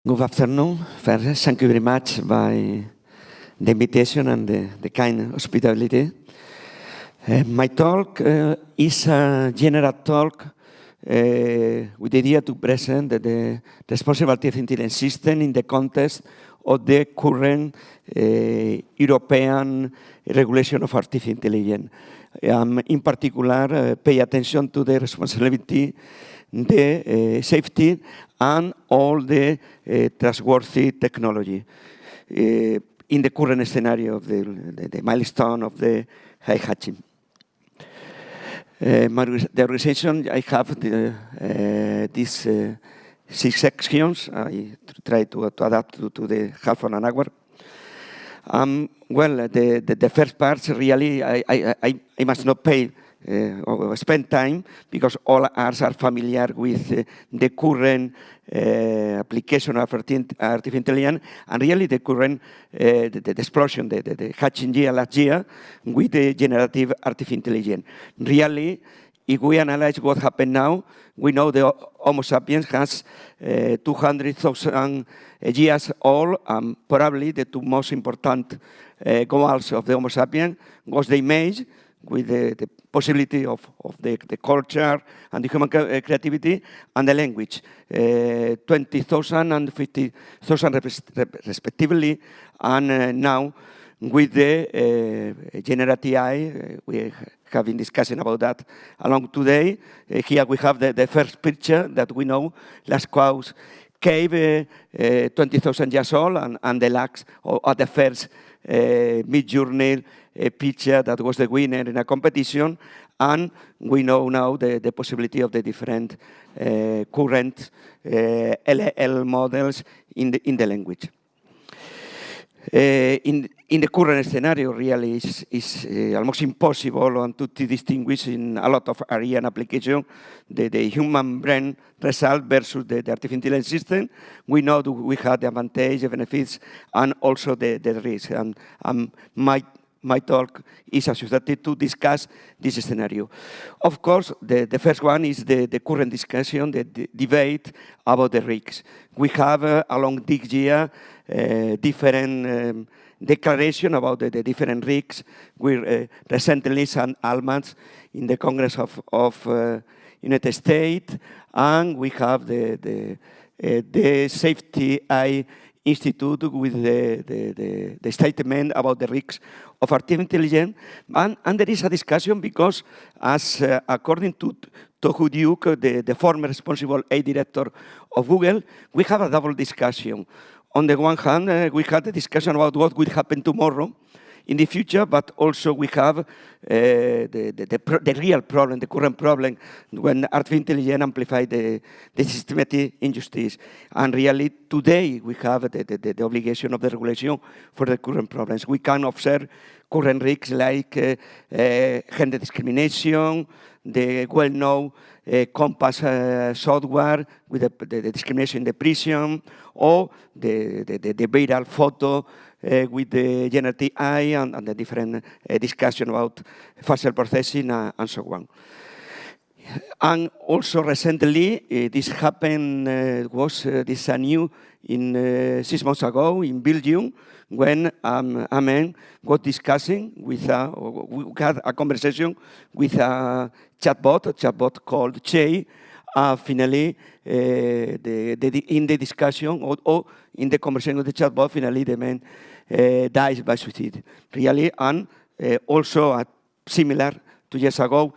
Good afternoon. First, thank you very much by the invitation and the kind hospitality. My talk is a general talk with the idea to present the responsible artificial intelligence system in the context of the current European regulation of artificial intelligence. In particular, pay attention to the responsibility, the safety, and all the trustworthy technology in the current scenario of the milestone of the high hatching. The organization, I have these 6 sections. I try to adapt to the half an hour. Well, the first part, really, I must not pay or spend time because all us are familiar with the current application of artificial intelligence and really the current the explosion, the hatching year last year with the generative artificial intelligence. Really, if we analyze what happened now, we know the Homo sapiens has 200,000 years old, and probably the two most important goals of the Homo sapiens was the image with the possibility of the culture and the human creativity and the language, 20,000 and 50,000 respectively, and now with the generative AI, we have been discussing about that along today. Here we have the first picture that we know, Lascaux cave, 20,000 years old, and the last, or the first Mid-Journey picture that was the winner in a competition, and we know now the possibility of the different current LLM models in the language. In the current scenario, really, is almost impossible to distinguish in a lot of area and application the human brain result versus the artificial intelligence system. We know that we have the advantage, the benefits, and also the risk. And my talk is associated to discuss this scenario. Of course, the first one is the current discussion, the debate about the risks. We have, along this year, different declaration about the different risks. We recently Sam Altman in the Congress of United States, and we have the Safety AI Institute with the statement about the risks of artificial intelligence. And there is a discussion because, as according to Tohu Duke, the former responsible AI director of Google, we have a double discussion. On the one hand, we had a discussion about what will happen tomorrow in the future, but also we have the real problem, the current problem, when artificial intelligence amplifies the systematic injustice. And really, today, we have the obligation of the regulation for the current problems. We can observe current risks like gender discrimination, the well-known Compass software with the discrimination in the prison, or the viral photo with the generative AI and the different discussion about facial processing and so on. And also recently, this happened, this new in 6 months ago in Belgium, when a man was discussing we had a conversation with a chatbot called Che. Finally, in the discussion or in the conversation with the chatbot, finally the man dies by suicide. Really, and also similar 2 years ago,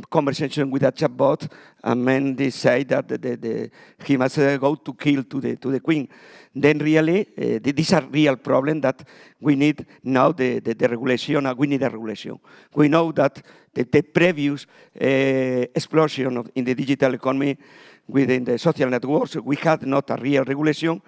conversation with a chatbot, and man decided that he must go to kill to the queen. Then really, these are real problem that we need now the regulation, and we need a regulation. We know that the previous explosion in the digital economy within the social networks, we had not a real regulation,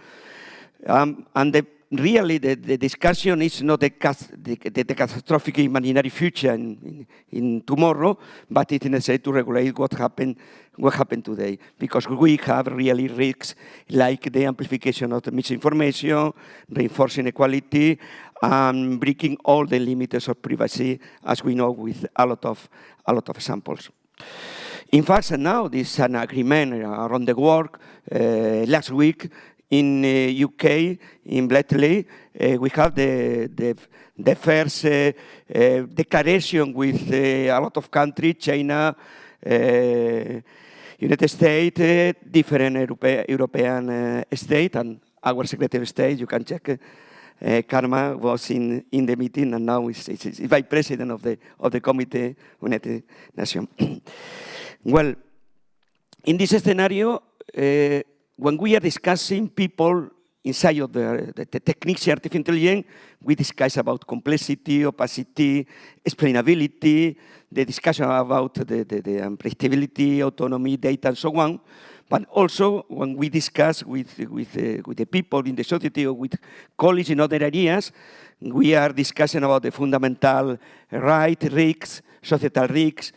and really, the discussion is not the catastrophic imaginary future in tomorrow, but it's necessary to regulate what happened today, because we have really risks like the amplification of the misinformation, reinforcing equality, and breaking all the limits of privacy, as we know with a lot of examples. In fact, now there's an agreement around the world. Last week, in UK, in Bletchley, we have the first declaration with a lot of countries, China, United States, different European states, and our Secretary of State, you can check. Karma was in the meeting, and now is vice president of the Committee United Nations. Well, in this scenario, when we are discussing people inside of the techniques of artificial intelligence, we discuss about complexity, opacity, explainability, the discussion about the unpredictability, autonomy, data, and so on. But also, when we discuss with the people in the society or with colleagues in other areas, we are discussing about the fundamental right, risks, societal risks,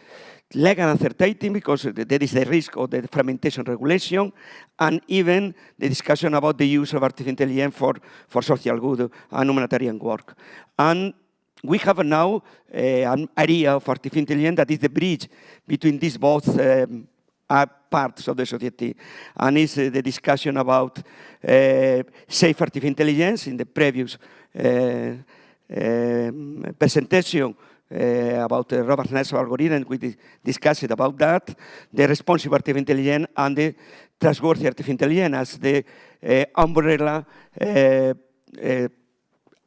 legal uncertainty, because there is the risk of the fragmentation regulation, and even the discussion about the use of artificial intelligence for social good and humanitarian work. And we have now an area of artificial intelligence that is the bridge between these both parts of the society, and is the discussion about safe artificial intelligence. In the previous presentation about the robustness of algorithm, we discussed about that, the responsive artificial intelligence and the trustworthy artificial intelligence as the umbrella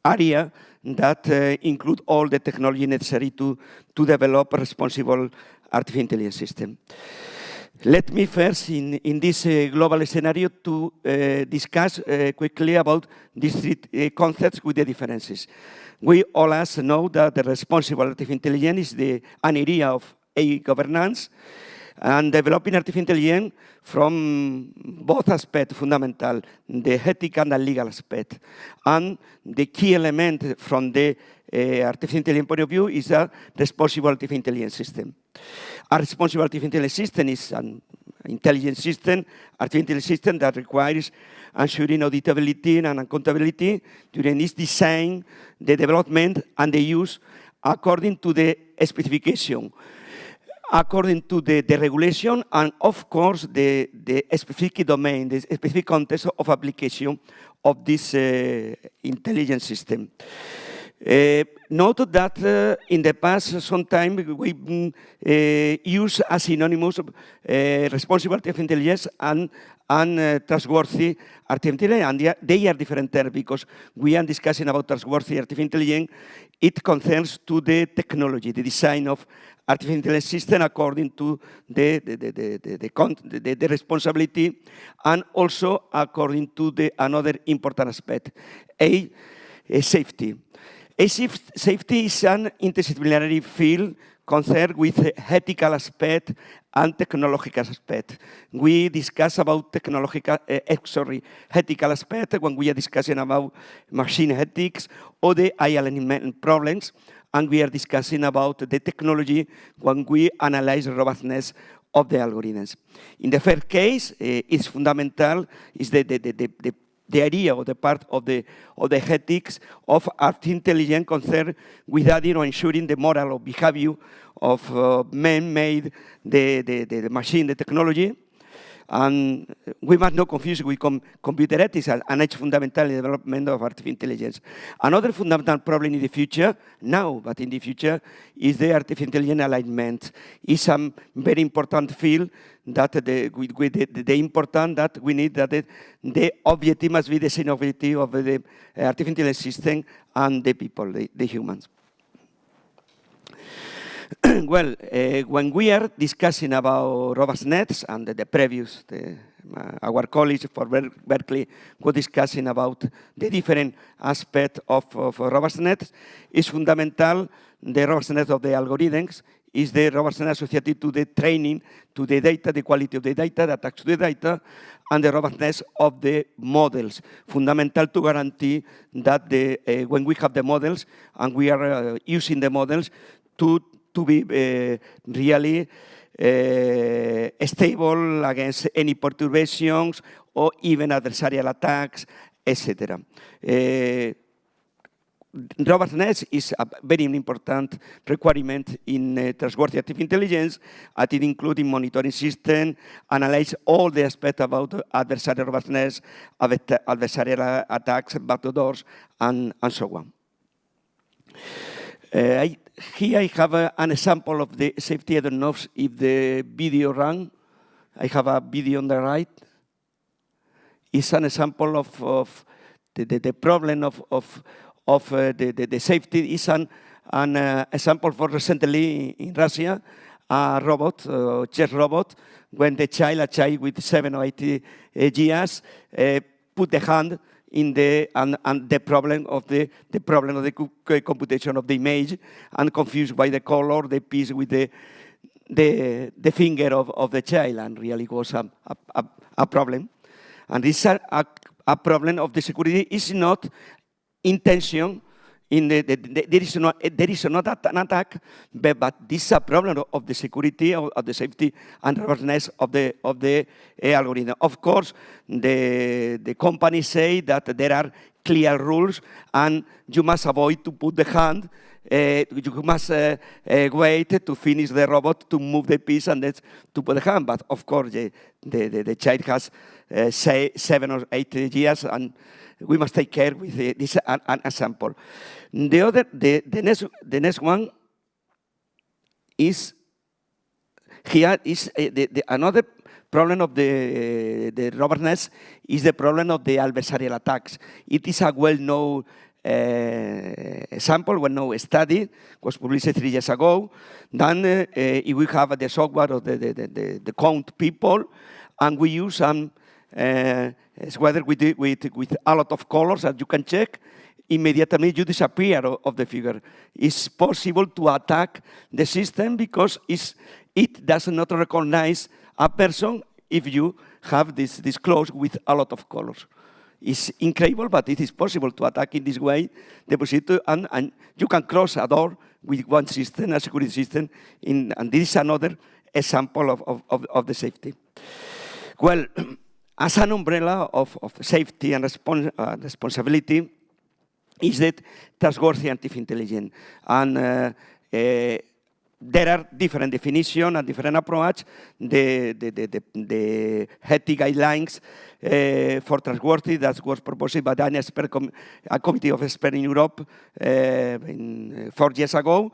area that include all the technology necessary to develop a responsible artificial intelligence system. Let me first, in this global scenario, to discuss quickly about these three concepts with the differences. We all us know that the responsible artificial intelligence is an area of AI governance, and developing artificial intelligence from both aspects fundamental, the ethical and the legal aspect. And the key element from the artificial intelligence point of view is a responsible artificial intelligence system. A responsible artificial intelligence system is an intelligent system, artificial intelligence system that requires ensuring auditability and accountability during its design, the development, and the use according to the specification, according to the regulation, and of course the specific domain, the specific context of application of this intelligence system. Note that in the past, sometimes we use as synonymous responsible artificial intelligence and trustworthy artificial intelligence, and they are different terms, because we are discussing about trustworthy artificial intelligence. It concerns to the technology, the design of artificial intelligence system according to the responsibility, and also according to another important aspect, safety. Safety is an interdisciplinary field concerned with ethical aspect and technological aspect. We discuss about ethical aspect when we are discussing about machine ethics or the AI alignment problems, and we are discussing about the technology when we analyze the robustness of the algorithms. In the first case, it's fundamental, is the idea or the part of the ethics of artificial intelligence concerned with adding or ensuring the moral or behavior of man-made the machine, the technology. And we must not confuse with computer ethics, and it's fundamental in the development of artificial intelligence. Another fundamental problem in the future, now, but in the future, is the artificial intelligence alignment. It's a very important field that the important that we need that the objective must be the same objective of the artificial intelligence system and the people, the humans. Well, when we are discussing about robustness, and the previous, our colleagues for Berkeley were discussing about the different aspects of robustness, is fundamental. The robustness of the algorithms is the robustness associated to the training, to the data, the quality of the data, the attached to the data, and the robustness of the models. Fundamental to guarantee that when we have the models and we are using the models to be really stable against any perturbations or even adversarial attacks, etc. Robustness is a very important requirement in trustworthy artificial intelligence, and it includes monitoring system, analyze all the aspects about adversarial robustness, adversarial attacks, backdoors, and so on. Here I have an example of the safety. I don't know if the video ran. I have a video on the right. It's an example of the problem of the safety. Is an example for recently in Russia, a robot, chess robot, when a child with 7 or 8 years, put the hand in the and the problem of the computation of the image, and confused by the color, the piece with the finger of the child, and really was a problem. And this a problem of the security is not intention. There is not an attack, but this is a problem of the security, of the safety and robustness of the algorithm. Of course, the companies say that there are clear rules, and you must avoid to put the hand. You must wait to finish the robot to move the piece and then to put the hand. But of course, the child has say 7 or 8 years, and we must take care with this an example. The next one is here is another problem of the robustness is the problem of the adversarial attacks. It is a well-known example, well-known study, was published 3 years ago. Then we have the software of the count people, and we use some whether with a lot of colors that you can check. Immediately you disappear of the figure. It's possible to attack the system because it does not recognize a person if you have this close with a lot of colors. It's incredible, but it is possible to attack in this way the position, and you can close a door with one system, a security system, and this is another example of the safety. Well, as an umbrella of safety and responsibility is that trustworthy artificial intelligence. And there are different definitions and different approaches. The ethic guidelines for trustworthy that was proposed by a committee of experts in Europe 4 years ago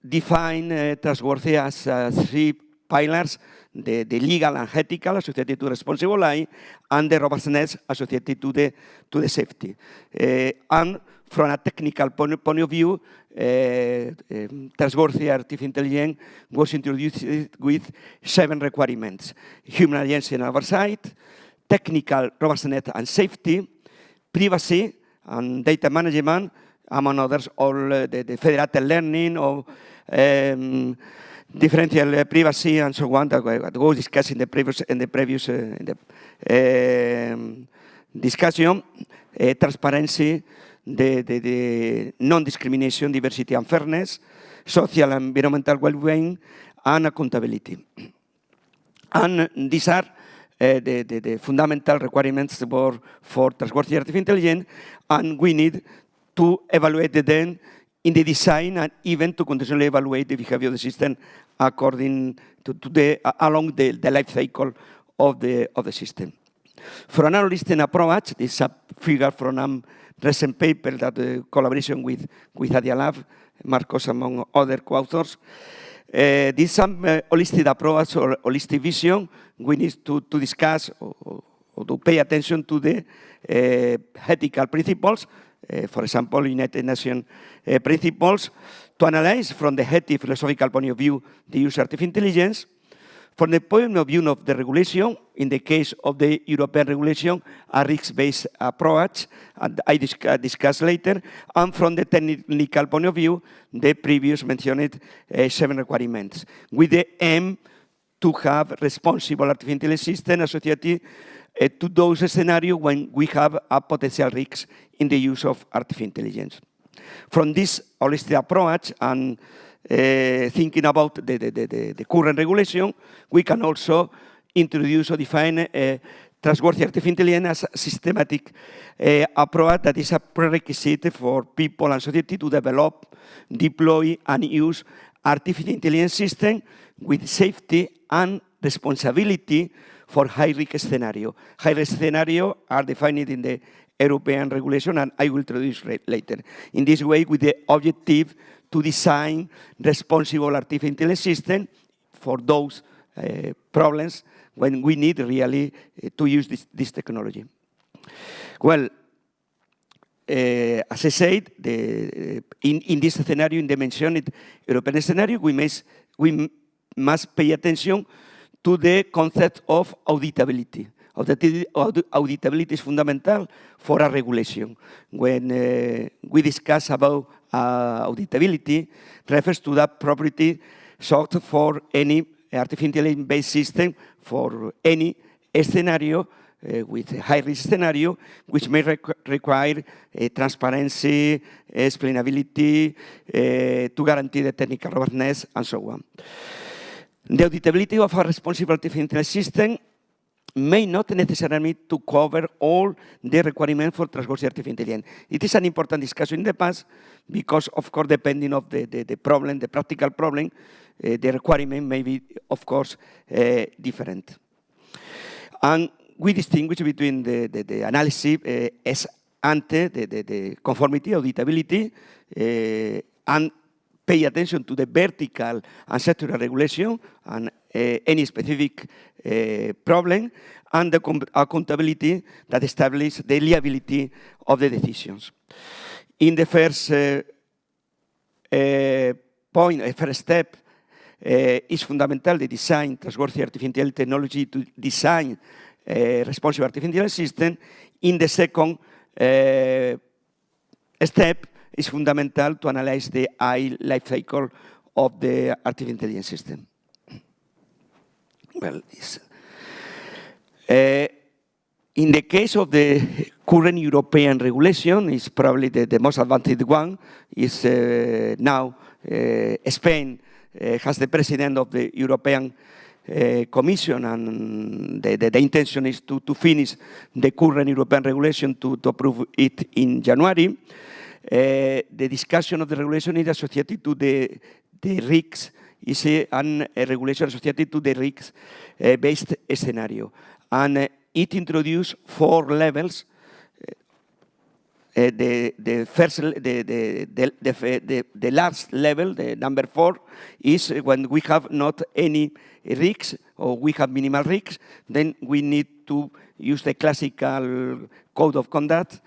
define trustworthy as 3 pillars: the legal and ethical associated to responsible AI, and the robustness associated to the safety. And from a technical point of view, trustworthy artificial intelligence was introduced with 7 requirements: human agency and oversight, technical robustness and safety, privacy and data management, among others, all the federated learning or differential privacy and so on that was discussed in the previous discussion, transparency, the non-discrimination, diversity and fairness, social and environmental well-being, and accountability. And these are the fundamental requirements for trustworthy artificial intelligence, and we need to evaluate them in the design and even to continuously evaluate the behavior of the system according to along the life cycle of the system. For an analytic approach, this is a figure from a recent paper that collaboration with Adialab, Marcos among other co-authors. This is some holistic approach or holistic vision. We need to discuss or to pay attention to the ethical principles. For example, United Nations principles, to analyze from the ethical philosophical point of view the use of artificial intelligence, from the point of view of the regulation, in the case of the European regulation, a risk-based approach, and I discuss later, and from the technical point of view, the previous mentioned 7 requirements, with the aim to have responsible artificial intelligence system associated to those scenarios when we have a potential risk in the use of artificial intelligence. From this holistic approach and thinking about the current regulation, we can also introduce or define trustworthy artificial intelligence as a systematic approach that is a prerequisite for people and society to develop, deploy, and use artificial intelligence systems with safety and responsibility for high-risk scenario. High-risk scenario are defined in the European regulation, and I will introduce later. In this way, with the objective to design responsible artificial intelligence system for those problems when we need really to use this technology. Well, as I said, in this scenario, in the mentioned European scenario, we must pay attention to the concept of auditability. Auditability is fundamental for a regulation. When we discuss about auditability, refers to that property sought for any artificial intelligence-based system for any scenario with a high-risk scenario, which may require transparency, explainability, to guarantee the technical robustness, and so on. The auditability of a responsible artificial intelligence system may not necessarily to cover all the requirements for trustworthy artificial intelligence. It is an important discussion in the past because, of course, depending on the problem, the practical problem, the requirement may be, of course, different. And we distinguish between the analysis ex ante, the conformity, auditability, and pay attention to the vertical and sectoral regulation and any specific problem, and the accountability that establishes the liability of the decisions. In the first point, first step, is fundamental to design trustworthy artificial intelligence technology to design responsible artificial intelligence system. In the second step, is fundamental to analyze the life cycle of the artificial intelligence system. Well, in the case of the current European regulation, is probably the most advanced one, is now Spain has the president of the European Commission, and the intention is to finish the current European regulation to approve it in January. The discussion of the regulation is associated to the risks, is a regulation associated to the risks-based scenario. And it introduced 4 levels. The last level, the number 4, is when we have not any risks or we have minimal risks, then we need to use the classical code of conduct.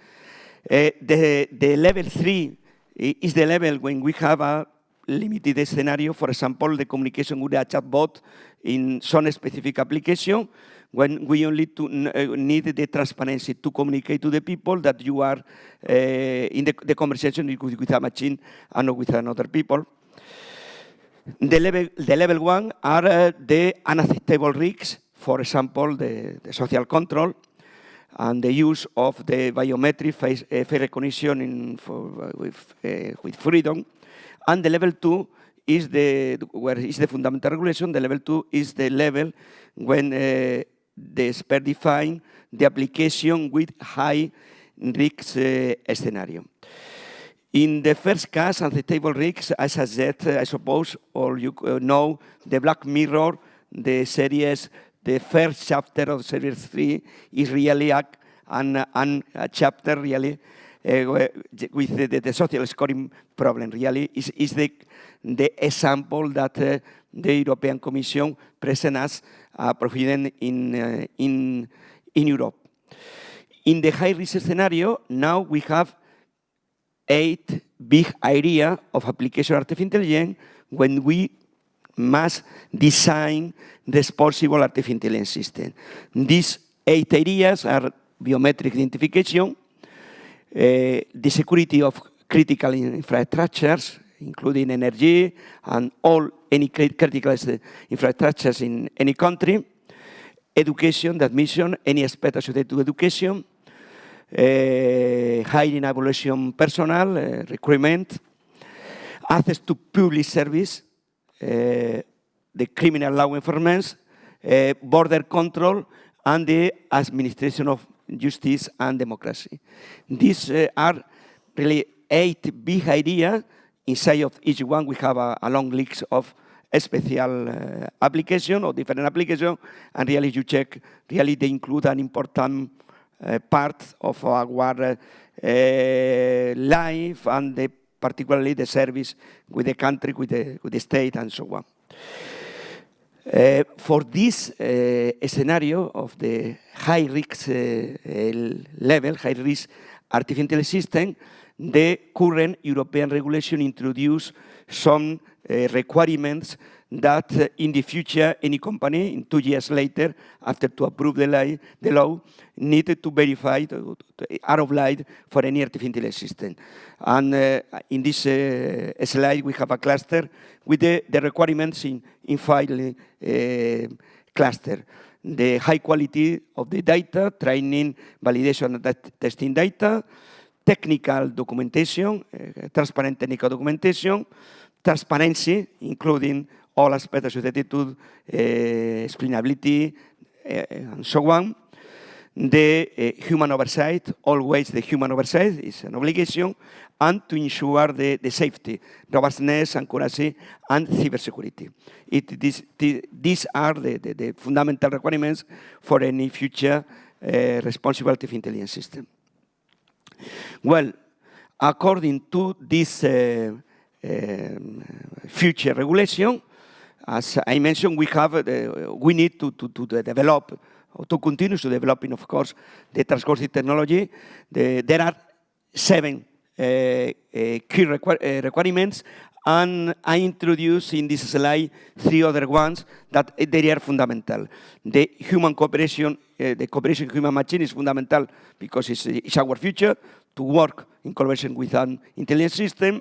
The level 3 is the level when we have a limited scenario, for example, the communication with a chatbot in some specific application, when we only need the transparency to communicate to the people that you are in the conversation with a machine and not with another people. The level 1 are the unacceptable risks, for example, the social control, and the use of the biometric face recognition with freedom. And the level 2 is where is the fundamental regulation. The level 2 is the level when the expert define the application with high risk scenario. In the first case, unacceptable risks, as I said, I suppose, or you know, the Black Mirror, the series. The first chapter of Series 3 is really a chapter really with the social scoring problem. Really is the example that the European Commission present as providing in Europe. In the high-risk scenario, now we have 8 big areas of application of artificial intelligence when we must design responsible artificial intelligence system. These 8 areas are biometric identification, the security of critical infrastructures, including energy and any critical infrastructures in any country, education, the admission, any aspect associated to education, hiring evaluation personnel, recruitment, access to public service, the criminal law enforcement, border control, and the administration of justice and democracy. These are really 8 big ideas. Inside of each one, we have a long list of special application or different application, and really you check, really they include an important part of our life and particularly the service with the country, with the state, and so on. For this scenario of the high-risk level, high-risk artificial intelligence system, the current European regulation introduced some requirements that in the future, any company, in 2 years later, after to approve the law, needed to verify out of light for any artificial intelligence system. And in this slide, we have a cluster with the requirements in 5 cluster. The high quality of the data, training, validation, and testing data, technical documentation, transparent technical documentation, transparency, including all aspects associated to explainability, and so on. The human oversight, always the human oversight is an obligation, and to ensure the safety, robustness, accuracy, and cybersecurity. These are the fundamental requirements for any future responsible artificial intelligence system. Well, according to this future regulation, as I mentioned, we need to develop, or to continue to developing, of course, the trustworthy technology. There are 7 key requirements, and I introduce in this slide 3 other ones that they are fundamental. The human cooperation, the cooperation human machine is fundamental because it's our future to work in collaboration with an intelligence system.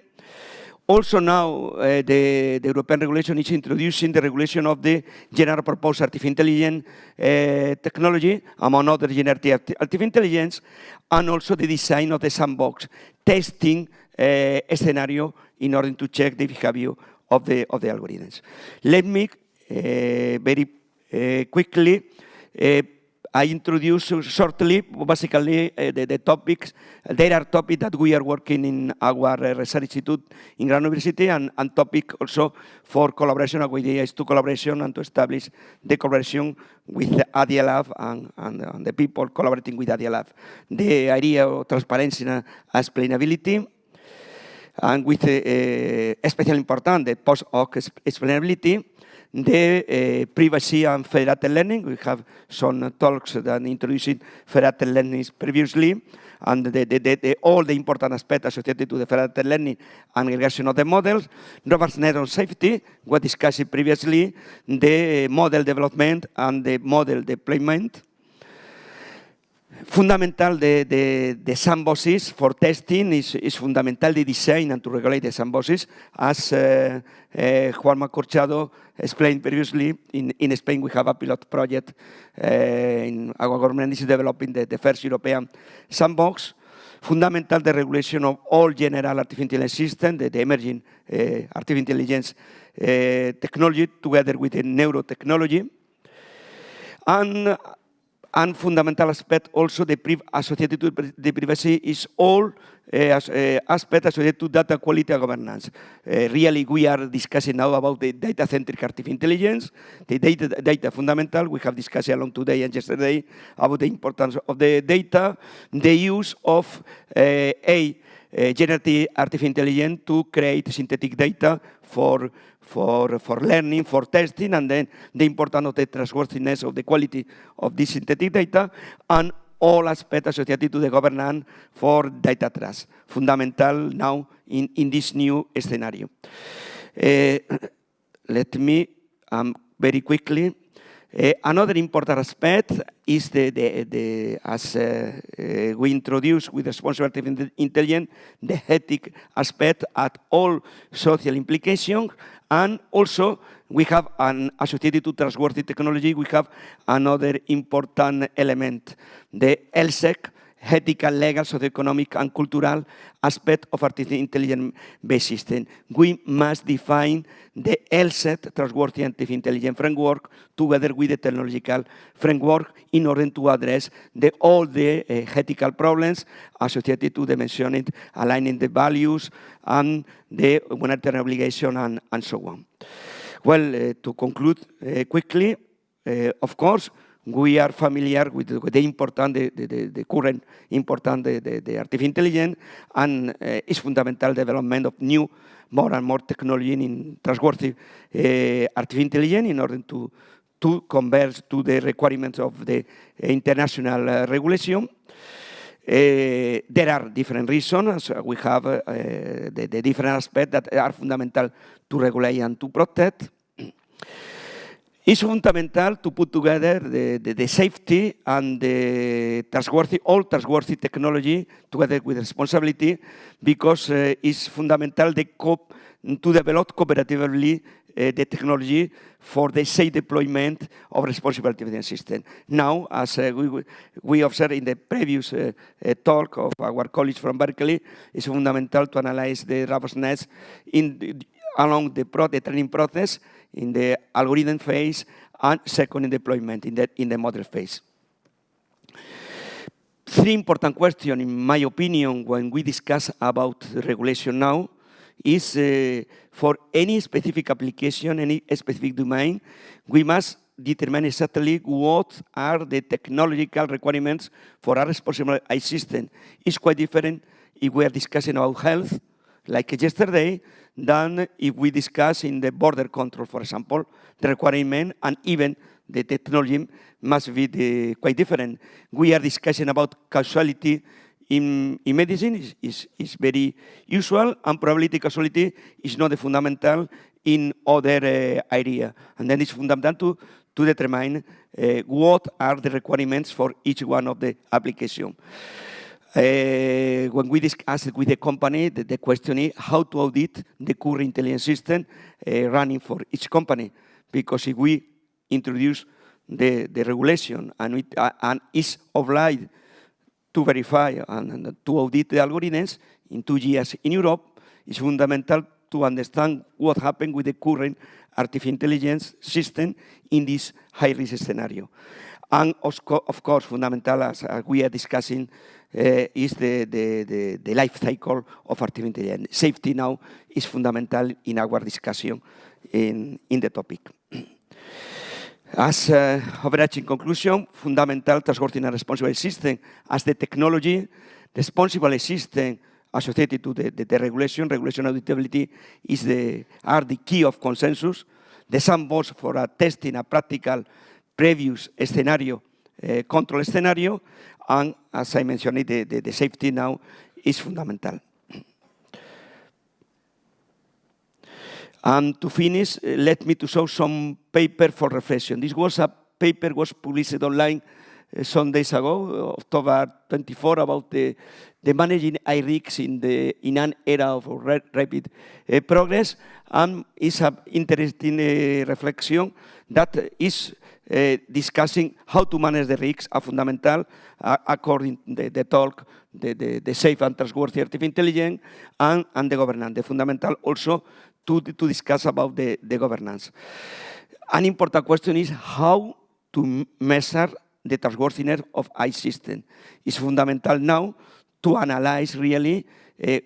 Also now, the European regulation is introducing the regulation of the general purpose artificial intelligence technology, among other generative artificial intelligence, and also the design of the sandbox testing scenario in order to check the behavior of the algorithms. Let me very quickly I introduce shortly, basically, the topics. There are topics that we are working in our research institute in Grand University, and topic also for collaboration. Our idea is to collaboration and to establish the collaboration with the ADIA Lab and the people collaborating with ADIA Lab. The idea of transparency and explainability, and with especially important, the post-hoc explainability, the privacy and federated learning. We have some talks that introducing federated learning previously, and all the important aspects associated to the federated learning and aggregation of the models. Robustness and safety, we discussed previously, the model development and the model deployment. Fundamental, the sandboxes for testing is fundamental, the design and to regulate the sandboxes. As Juanma Corchado explained previously, in Spain we have a pilot project. In our government is developing the first European sandbox. Fundamental, the regulation of all general artificial intelligence systems, the emerging artificial intelligence technology together with the neurotechnology. And fundamental aspect also associated to the privacy is all aspects associated to data quality and governance. Really, we are discussing now about the data-centric artificial intelligence, the data fundamental. We have discussed along today and yesterday about the importance of the data, the use of generative artificial intelligence to create synthetic data for learning, for testing, and then the importance of the trustworthiness of the quality of this synthetic data, and all aspects associated to the governance for data trust. Fundamental now in this new scenario. Let me very quickly. Another important aspect is as we introduced with responsible artificial intelligence, the ethic aspect at all social implications, and also we have an associated to trustworthy technology. We have another important element, the ELSEC, ethical, legal, socioeconomic, and cultural aspect of artificial intelligence-based system. We must define the LSET, Trustworthy Artificial Intelligence Framework, together with the technological framework in order to address all the ethical problems associated to the mentioned, aligning the values and the humanitarian obligation and so on. Well, to conclude quickly, of course, we are familiar with the current important the artificial intelligence, and its fundamental development of new, more and more technology in trustworthy artificial intelligence in order to converge to the requirements of the international regulation. There are different reasons. We have the different aspects that are fundamental to regulate and to protect. It's fundamental to put together the safety and the all trustworthy technology together with responsibility, because it's fundamental to develop cooperatively the technology for the safe deployment of responsible artificial system. Now, as we observed in the previous talk of our colleagues from Berkeley, it's fundamental to analyze the robustness along the training process, in the algorithm phase, and second in deployment, in the model phase. Three important questions, in my opinion, when we discuss about regulation now, is for any specific application, any specific domain, we must determine exactly what are the technological requirements for a responsible AI system. It's quite different if we are discussing about health, like yesterday, than if we discuss in the border control, for example. The requirement and even the technology must be quite different. We are discussing about causality in medicine is very usual, and probability causality is not the fundamental in other area. And then it's fundamental to determine what are the requirements for each one of the application. When we discuss it with the company, the question is how to audit the current intelligence system running for each company. Because if we introduce the regulation and is obliged to verify and to audit the algorithms in 2 years in Europe, it's fundamental to understand what happened with the current artificial intelligence system in this high-risk scenario. And of course, fundamental, as we are discussing, is the life cycle of artificial intelligence. Safety now is fundamental in our discussion in the topic. As overarching conclusion, fundamental, trustworthy and responsible system as the technology, responsible system associated to the regulation auditability are the key of consensus. The sandbox for testing a practical previous scenario, control scenario, and as I mentioned, the safety now is fundamental. And to finish, let me to show some paper for reflection. This was a paper was published online some days ago, October 24, about the managing AI risks in an era of rapid progress, and it's an interesting reflection that is discussing how to manage the risks are fundamental according to the talk, the safe and trustworthy artificial intelligence, and the governance. The fundamental also to discuss about the governance. An important question is how to measure the trustworthiness of AI system. It's fundamental now to analyze really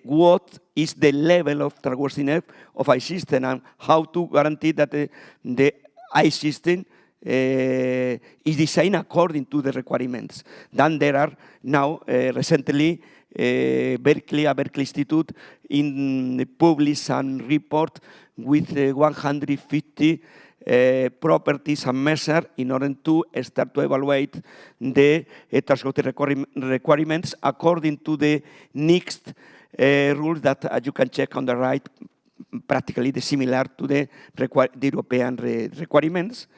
what is the level of trustworthiness of AI system and how to guarantee that the AI system is designed according to the requirements. Then there are now recently a Berkeley Institute published a report with 150 properties and measures in order to start to evaluate the trustworthy requirements according to the next rules that you can check on the right, practically similar to the European requirements.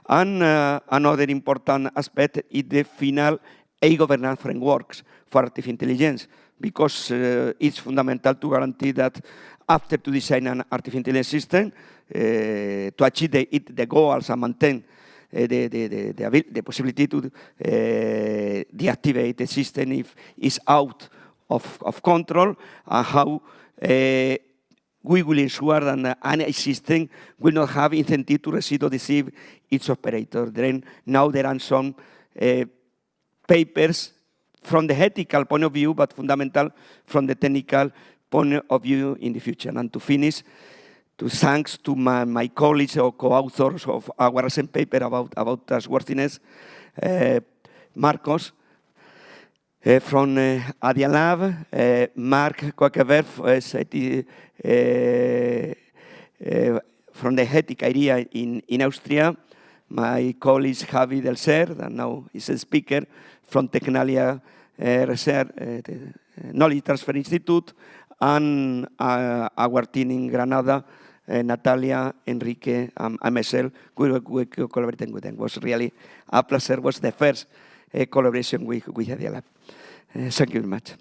And another important aspect is the final AI governance frameworks for artificial intelligence, because it's fundamental to guarantee that after to design an artificial intelligence system, to achieve the goals and maintain the possibility to deactivate the system if it's out of control, and how we will ensure that any system will not have incentive to receive or deceive its operator. Then now there are some papers from the ethical point of view, but fundamental from the technical point of view in the future. And to finish, thanks to my colleagues or co-authors of our recent paper about trustworthiness, Marcos from Adia Lab, Mark Quakever from the ethic area in Austria, my colleague Javi Del Ser, that now is a speaker from Tecnalia Research, Knowledge Transfer Institute, and our team in Granada, Natalia, Enrique, and myself, we collaborating with them. It was really a pleasure. It was the first collaboration with Adia Lab. Thank you very much.